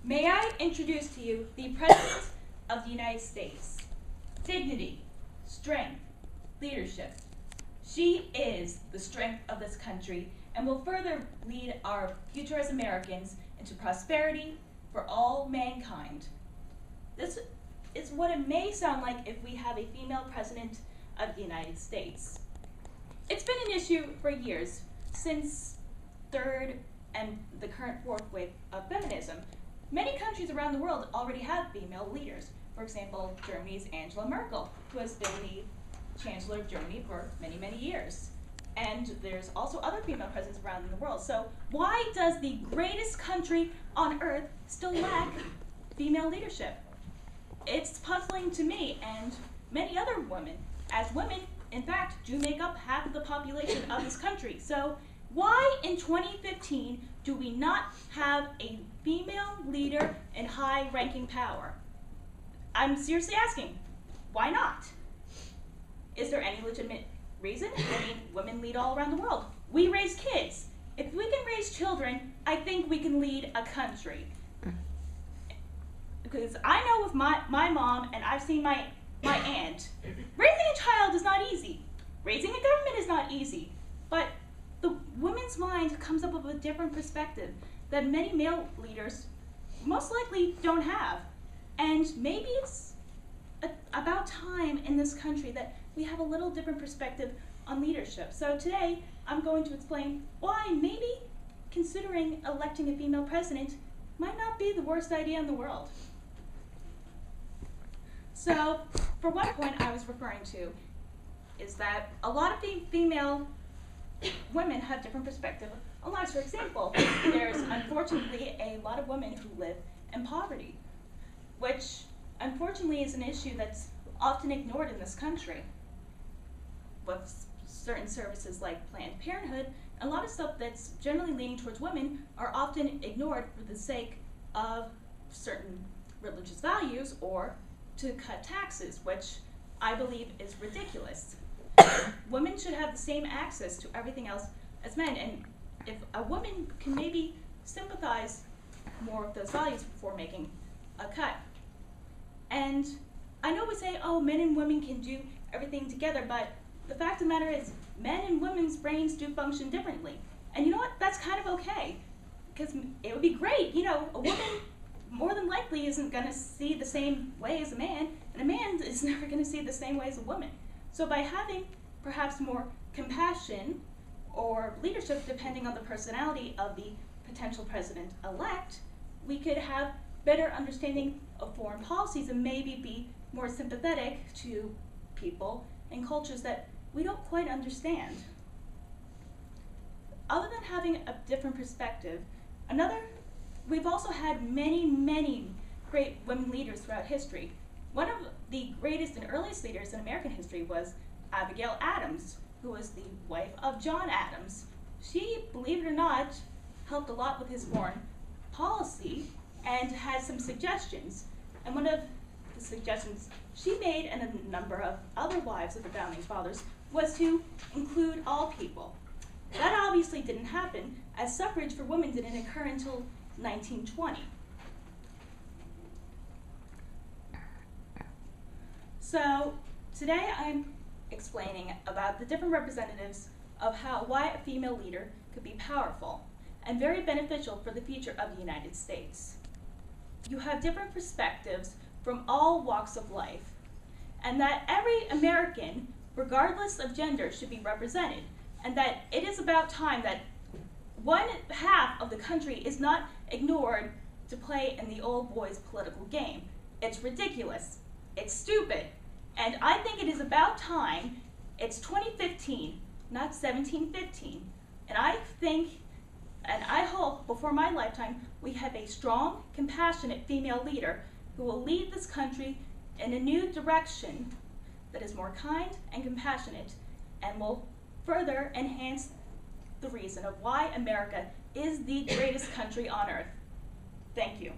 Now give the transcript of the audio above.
May I introduce to you the President of the United States. Dignity, strength, leadership. She is the strength of this country and will further lead our future as Americans into prosperity for all mankind. This is what it may sound like if we have a female president of the United States. It's been an issue for years, since third and the current fourth wave of feminism. Many countries around the world already have female leaders. For example, Germany's Angela Merkel, who has been the Chancellor of Germany for many, many years. And there's also other female presidents around in the world. So why does the greatest country on earth still lack female leadership? It's puzzling to me and many other women, as women, in fact, do make up half of the population of this country. So why in 2015 do we not have a female leader in high-ranking power? I'm seriously asking, why not? Is there any legitimate reason? I mean, women lead all around the world. We raise kids. If we can raise children, I think we can lead a country. Because I know with my mom, and I've seen my aunt, raising a child is not easy. Raising a government is not easy. But the woman's mind comes up with a different perspective that many male leaders most likely don't have. And maybe it's about time in this country that we have a little different perspective on leadership. So today, I'm going to explain why maybe considering electing a female president might not be the worst idea in the world. So, for one point I was referring to is that a lot of female women have different perspectives on lives. For example, there's unfortunately a lot of women who live in poverty, which unfortunately is an issue that's often ignored in this country. With certain services like Planned Parenthood, a lot of stuff that's generally leaning towards women are often ignored for the sake of certain religious values or to cut taxes, which I believe is ridiculous. Women should have the same access to everything else as men, and if a woman can maybe sympathize more with those values before making a cut. And I know we say, oh, men and women can do everything together, but the fact of the matter is, men and women's brains do function differently. And you know what? That's kind of okay, because it would be great. You know, a woman more than likely isn't going to see the same way as a man, and a man is never going to see the same way as a woman. So by having perhaps more compassion or leadership, depending on the personality of the potential president-elect, we could have better understanding of foreign policies and maybe be more sympathetic to people and cultures that we don't quite understand. Other than having a different perspective, we've also had many, many great women leaders throughout history. One of the greatest and earliest leaders in American history was Abigail Adams, who was the wife of John Adams. She, believe it or not, helped a lot with his foreign policy and had some suggestions. And one of the suggestions she made, and a number of other wives of the founding fathers, was to include all people. That obviously didn't happen, as suffrage for women didn't occur until 1920. So today I'm explaining about the different representatives of why a female leader could be powerful and very beneficial for the future of the United States. You have different perspectives from all walks of life, and that every American, regardless of gender, should be represented, and that it is about time that one half of the country is not ignored to play in the old boys' political game. It's ridiculous. It's stupid. And I think it is about time. It's 2015, not 1715. And I think, and I hope, before my lifetime, we have a strong, compassionate female leader who will lead this country in a new direction that is more kind and compassionate and will further enhance the reason of why America is the greatest country on earth. Thank you.